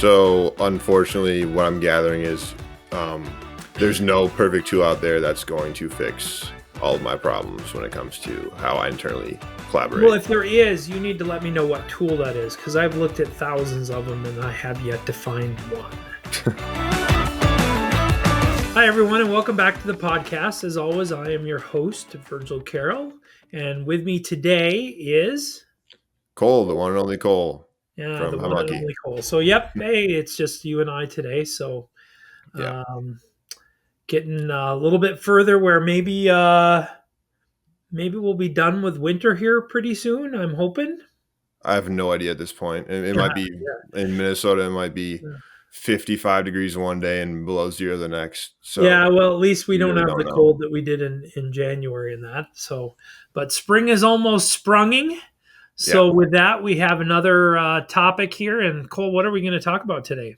So unfortunately, what I'm gathering is there's no perfect tool out there that's going to fix all of my problems when it comes to how I internally collaborate. Well, if there is, you need to let me know what tool that is, because I've looked at thousands of them and I have yet to find one. Hi, everyone, and welcome back to the podcast. As always, I am your host, Virgil Carroll, and with me today is... Cole, the one and only Cole. Yeah, from the one and Hamaki. only Cole. So, yep, hey, it's just you and I today. So, Yeah. Getting a little bit further where maybe we'll be done with winter here pretty soon. I'm hoping. I have no idea at this point. It might be in Minnesota. It might be 55 degrees one day and below zero the next. So yeah, well, at least we don't really have the cold that we did in January and that. So, but spring is almost sprunging. So with that, we have another topic here. And Cole, what are we going to talk about today?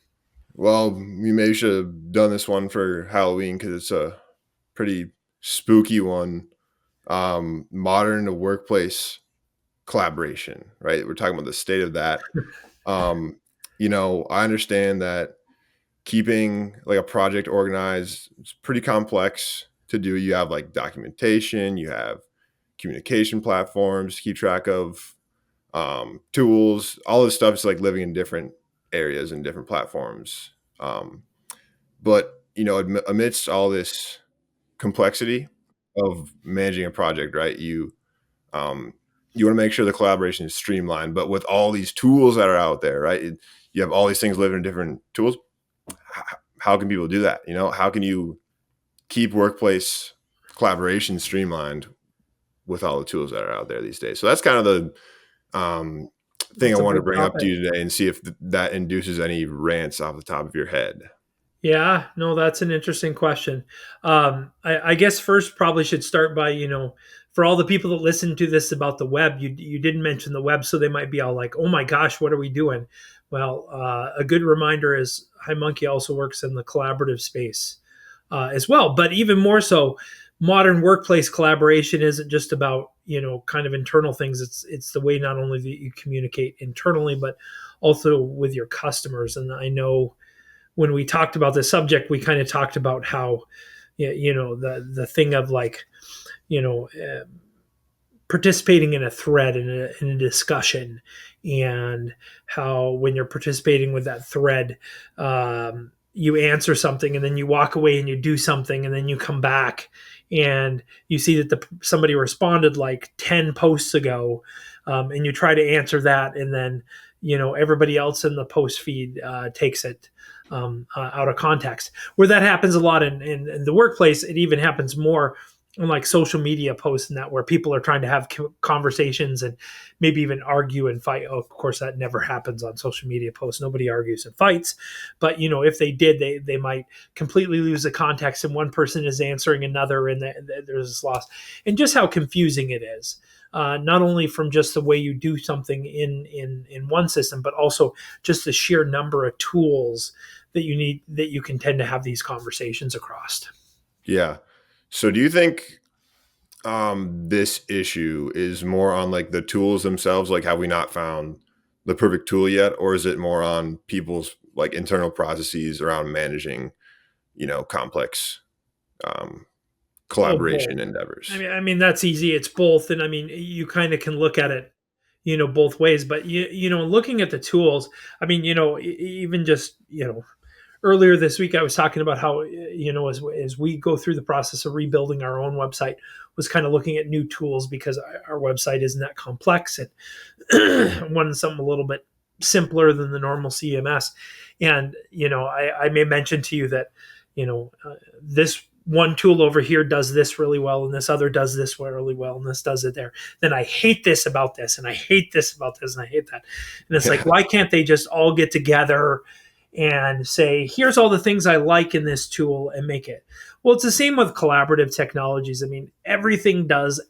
Well, we maybe should have done this one for Halloween because it's a pretty spooky one. Modern workplace collaboration, right? We're talking about the state of that. I understand that keeping like a project organized is pretty complex to do. You have like documentation, you have communication platforms to keep track of, tools, all this stuff is like living in different areas and different platforms. But amidst all this complexity of managing a project, right? You want to make sure the collaboration is streamlined, but with all these tools that are out there, right? You have all these things living in different tools. How can people do that? How can you keep workplace collaboration streamlined with all the tools that are out there these days? So that's kind of the thing I wanted to bring up to you today and see if that induces any rants off the top of your head. Yeah, no, that's an interesting question. I guess first probably should start by, for all the people that listen to this about the web, you didn't mention the web, so they might be all like, oh my gosh, what are we doing? Well, a good reminder is HiMonkey also works in the collaborative space as well. But even more so, modern workplace collaboration isn't just about, kind of internal things. It's the way not only that you communicate internally, but also with your customers. And I know when we talked about this subject, we kind of talked about how, the thing of like, participating in a thread in a discussion, and how when you're participating with that thread, you answer something and then you walk away and you do something and then you come back and you see that somebody responded like 10 posts ago, and you try to answer that, and then everybody else in the post feed takes it out of context. Where that happens a lot in the workplace, it even happens more on like social media posts and that, where people are trying to have conversations and maybe even argue and fight. Oh, of course, that never happens on social media posts. Nobody argues and fights. But, if they did, they might completely lose the context, and one person is answering another, and there's this loss. And just how confusing it is. Not only from just the way you do something in one system, but also just the sheer number of tools that you need, that you can tend to have these conversations across. Yeah. So do you think this issue is more on like the tools themselves? Like, have we not found the perfect tool yet? Or is it more on people's like internal processes around managing, complex collaboration endeavors? I mean, that's easy. It's both. And I mean, you kind of can look at it, both ways, but looking at the tools, I mean, even just, earlier this week, I was talking about how, as we go through the process of rebuilding our own website, was kind of looking at new tools because our website isn't that complex, and wanted something a little bit simpler than the normal CMS. And, I may mention to you that, this one tool over here does this really well, and this other does this really well, and this does it there. Then I hate this about this, and I hate this about this, and I hate that. And it's like, why can't they just all get together and say, here's all the things I like in this tool, and make it? Well, it's the same with collaborative technologies. I mean, everything does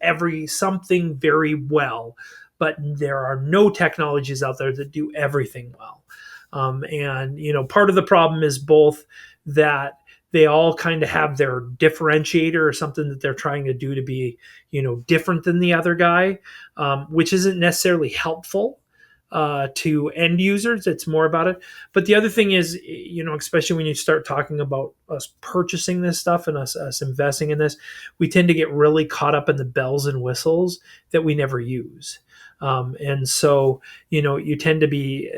something very well, but there are no technologies out there that do everything well. And part of the problem is both that they all kind of have their differentiator or something that they're trying to do to be, different than the other guy, which isn't necessarily helpful. to end users. It's more about it. But the other thing is, especially when you start talking about us purchasing this stuff and us investing in this, we tend to get really caught up in the bells and whistles that we never use. And so, you tend to be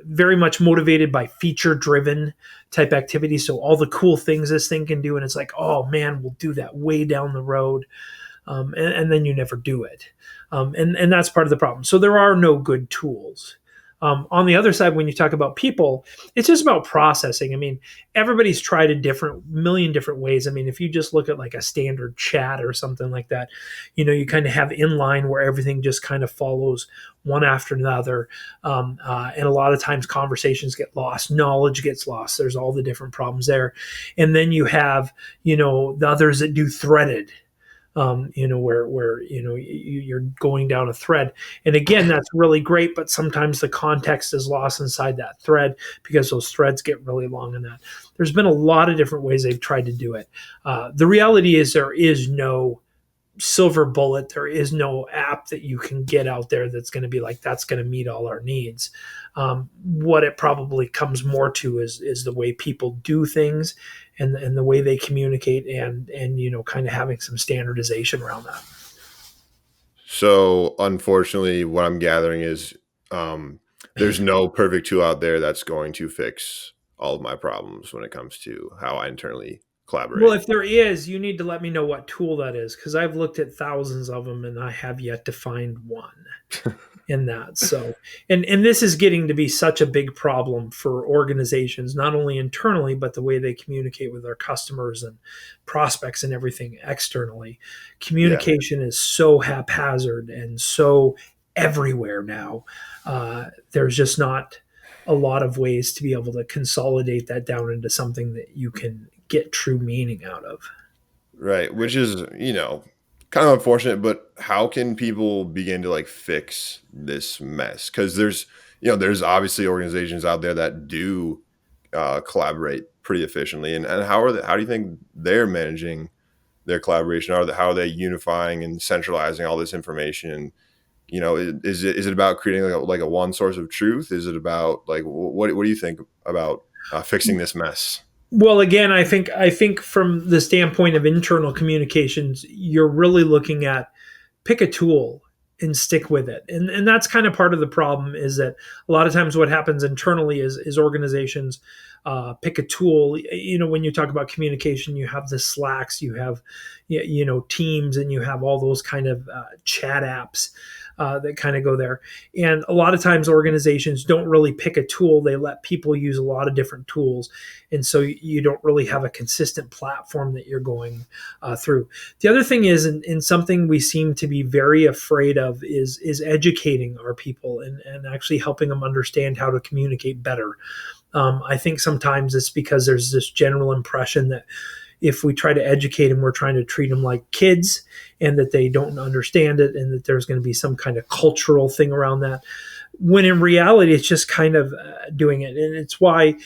very much motivated by feature driven type activities. So all the cool things this thing can do, and it's like, oh man, we'll do that way down the road. And then you never do it. And that's part of the problem. So there are no good tools. On the other side, when you talk about people, it's just about processing. I mean, everybody's tried a million different ways. I mean, if you just look at like a standard chat or something like that, you kind of have inline where everything just kind of follows one after another. And a lot of times conversations get lost, knowledge gets lost. There's all the different problems there. And then you have, the others that do threaded. Where you're going down a thread, and again, that's really great. But sometimes the context is lost inside that thread because those threads get really long. In that, there's been a lot of different ways they've tried to do it. The reality is there is no silver bullet. There is no app that you can get out there that's going to be like that's going to meet all our needs. What it probably comes more to is the way people do things and the way they communicate and kind of having some standardization around that. So unfortunately, what I'm gathering is there's no perfect tool out there that's going to fix all of my problems when it comes to how I internally collaborate. Well, if there is, you need to let me know what tool that is, because I've looked at thousands of them and I have yet to find one in that. So, and this is getting to be such a big problem for organizations, not only internally, but the way they communicate with their customers and prospects and everything externally. Communication is so haphazard and so everywhere now. There's just not a lot of ways to be able to consolidate that down into something that you can get true meaning out of. Right, which is, kind of unfortunate, but how can people begin to like fix this mess? Because there's obviously organizations out there that do collaborate pretty efficiently, and how do you think they're managing their collaboration? How are they unifying and centralizing all this information? Is it about creating like a one source of truth? Is it about like what do you think about fixing this mess? Well, again, I think from the standpoint of internal communications, you're really looking at pick a tool and stick with it. And that's kind of part of the problem is that a lot of times what happens internally is organizations pick a tool. When you talk about communication, you have the Slacks, you have, Teams, and you have all those kind of chat apps that kind of go there. And a lot of times organizations don't really pick a tool. They let people use a lot of different tools. And so you don't really have a consistent platform that you're going through. The other thing is, and something we seem to be very afraid of is educating our people and actually helping them understand how to communicate better. I think sometimes it's because there's this general impression that if we try to educate them, we're trying to treat them like kids and that they don't understand it and that there's going to be some kind of cultural thing around that. When in reality, it's just kind of doing it. And it's why,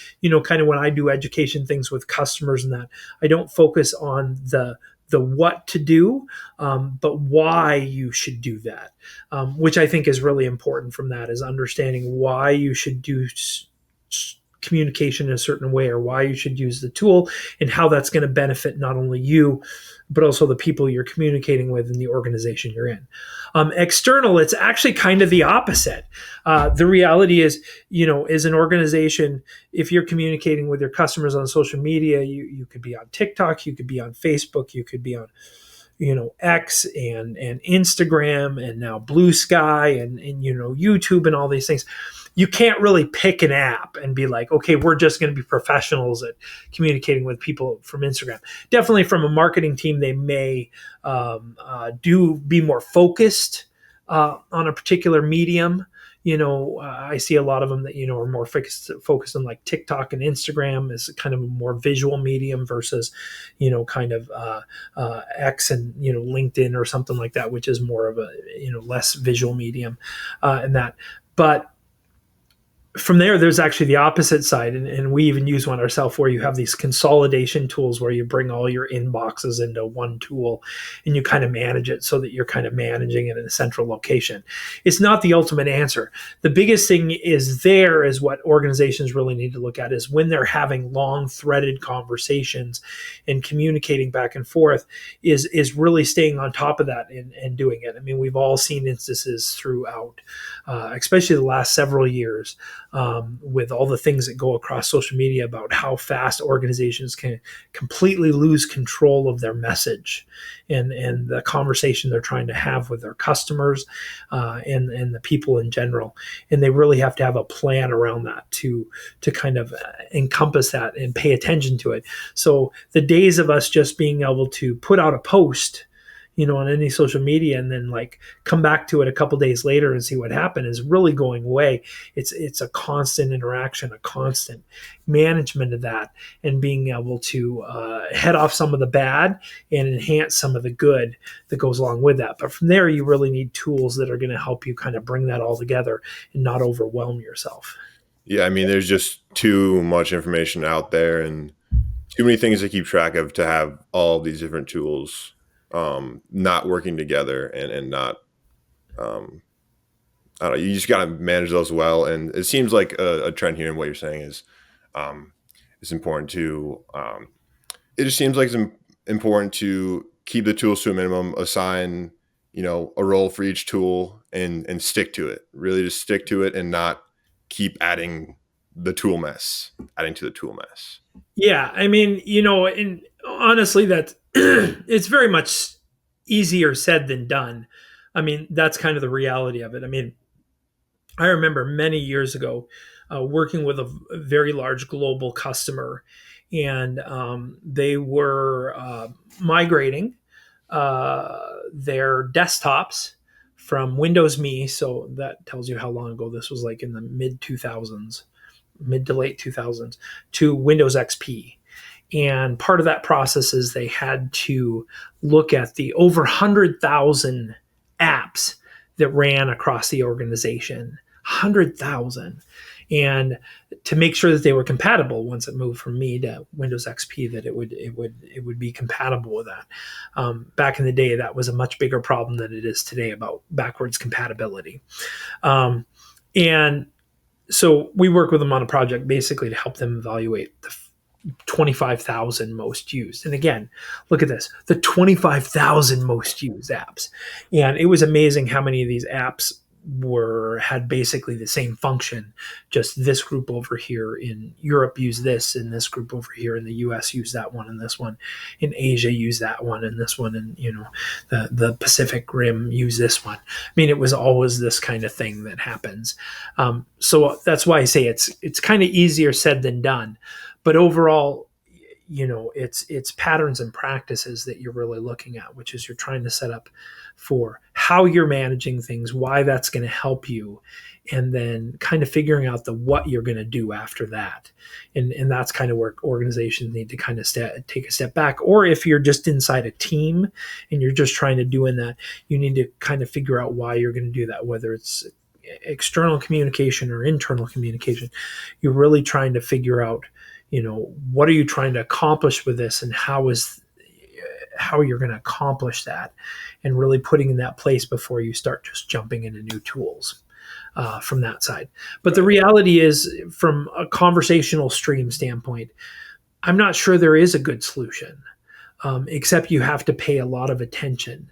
kind of when I do education things with customers and that, I don't focus on the what to do, but why you should do that, which I think is really important from that is understanding why you should do communication in a certain way or why you should use the tool and how that's going to benefit not only you, but also the people you're communicating with in the organization you're in. External, it's actually kind of the opposite. The reality is, as an organization, if you're communicating with your customers on social media, you could be on TikTok, you could be on Facebook, you could be on X and Instagram and now Blue Sky and YouTube and all these things. You can't really pick an app and be like, okay, we're just going to be professionals at communicating with people from Instagram. Definitely from a marketing team, they may be more focused on a particular medium. I see a lot of them that, are more focused on like TikTok and Instagram as kind of a more visual medium versus, kind of X and, LinkedIn or something like that, which is more of a, less visual medium and that. But from there, there's actually the opposite side, and we even use one ourselves where you have these consolidation tools where you bring all your inboxes into one tool and you kind of manage it so that you're kind of managing it in a central location. It's not the ultimate answer. The biggest thing is what organizations really need to look at is when they're having long threaded conversations and communicating back and forth is really staying on top of that and doing it. I mean, we've all seen instances throughout, especially the last several years, with all the things that go across social media about how fast organizations can completely lose control of their message and the conversation they're trying to have with their customers, and the people in general. And they really have to have a plan around that to kind of encompass that and pay attention to it. So the days of us just being able to put out a post, on any social media and then like come back to it a couple days later and see what happened is really going away. It's a constant interaction, a constant management of that, and being able to head off some of the bad and enhance some of the good that goes along with that. But from there, you really need tools that are going to help you kind of bring that all together and not overwhelm yourself. Yeah, I mean, there's just too much information out there and too many things to keep track of to have all these different tools not working together and not, um, I don't know, you just got to manage those well. And it seems like a trend here in what you're saying is um, it's important to, it just seems like it's important to keep the tools to a minimum, assign, a role for each tool and stick to it, really just stick to it and not keep adding to the tool mess. Yeah, I mean, and honestly, that it's very much easier said than done. I mean, that's kind of the reality of it. I mean, I remember many years ago working with a very large global customer, and they were migrating their desktops from Windows Me. So that tells you how long ago this was, like in the mid 2000s, mid to late 2000s, to Windows XP. And part of that process is they had to look at the over 100,000 apps that ran across the organization. 100,000. And to make sure that they were compatible once it moved from me to Windows XP, that it would be compatible with that. Back in the day, that was a much bigger problem than it is today about backwards compatibility. And so we work with them on a project basically to help them evaluate the 25,000 most used. And again, look at this, the 25,000 most used apps. And it was amazing how many of these apps had basically the same function. Just this group over here in Europe use this, and this group over here in the US use that one, and this one in Asia use that one, and this one in the Pacific Rim use this one. I mean, it was always this kind of thing that happens. So that's why I say it's kind of easier said than done. But overall, it's patterns and practices that you're really looking at, which is you're trying to set up for how you're managing things, why that's going to help you, and then kind of figuring out what you're going to do after that. And that's kind of where organizations need to kind of take a step back. Or if you're just inside a team and you're just trying to do in that, you need to kind of figure out why you're going to do that, whether it's external communication or internal communication. You're really trying to figure out, what are you trying to accomplish with this, and how you're going to accomplish that, and really putting in that place before you start just jumping into new tools from that side. But the reality is, from a conversational stream standpoint, I'm not sure there is a good solution, except you have to pay a lot of attention.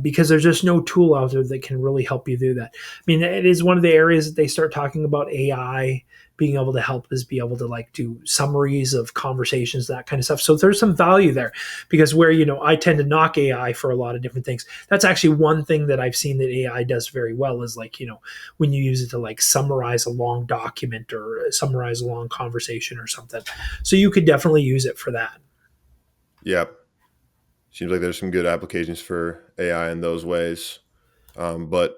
Because there's just no tool out there that can really help you do that. I mean, it is one of the areas that they start talking about AI being able to help, is be able to like do summaries of conversations, that kind of stuff. So there's some value there, because where, I tend to knock AI for a lot of different things. That's actually one thing that I've seen that AI does very well, is like, when you use it to like summarize a long document or summarize a long conversation or something. So you could definitely use it for that. Yep. Seems like there's some good applications for AI in those ways. But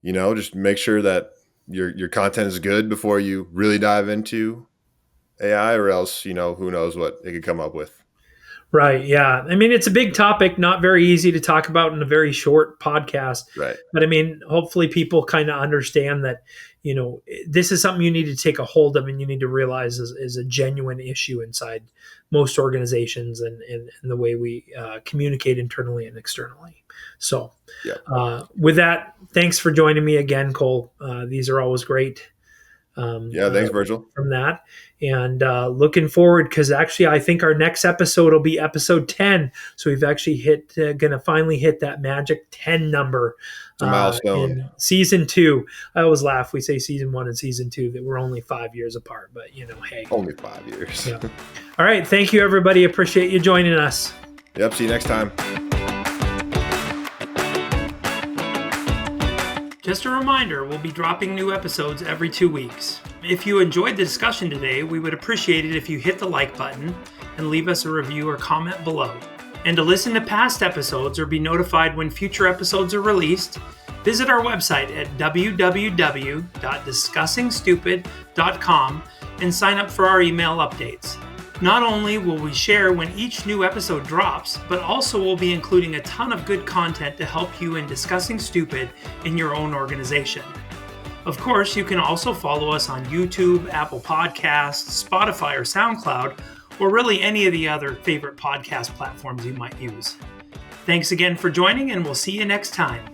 just make sure that your content is good before you really dive into AI, or else, who knows what it could come up with. Right. Yeah. I mean, it's a big topic, not very easy to talk about in a very short podcast. Right. But I mean, hopefully people kind of understand that, this is something you need to take a hold of and you need to realize is a genuine issue inside most organizations and the way we communicate internally and externally. So, Yeah. with that, thanks for joining me again, Cole. These are always great. Yeah. Thanks, Virgil. From that, and looking forward, because actually I think our next episode will be episode 10, so we've actually gonna finally hit that magic 10 number It's a milestone. in season 2. I always laugh, we say season 1 and season 2 that we're only 5 years apart, but hey, Only 5 years. Yeah. All right, thank you everybody, appreciate you joining us. Yep. See you next time. Just a reminder, we'll be dropping new episodes every 2 weeks. If you enjoyed the discussion today, we would appreciate it if you hit the like button and leave us a review or comment below. And to listen to past episodes or be notified when future episodes are released, visit our website at www.discussingstupid.com and sign up for our email updates. Not only will we share when each new episode drops, but also we'll be including a ton of good content to help you in discussing stupid in your own organization. Of course, you can also follow us on YouTube, Apple Podcasts, Spotify, or SoundCloud, or really any of the other favorite podcast platforms you might use. Thanks again for joining, and we'll see you next time.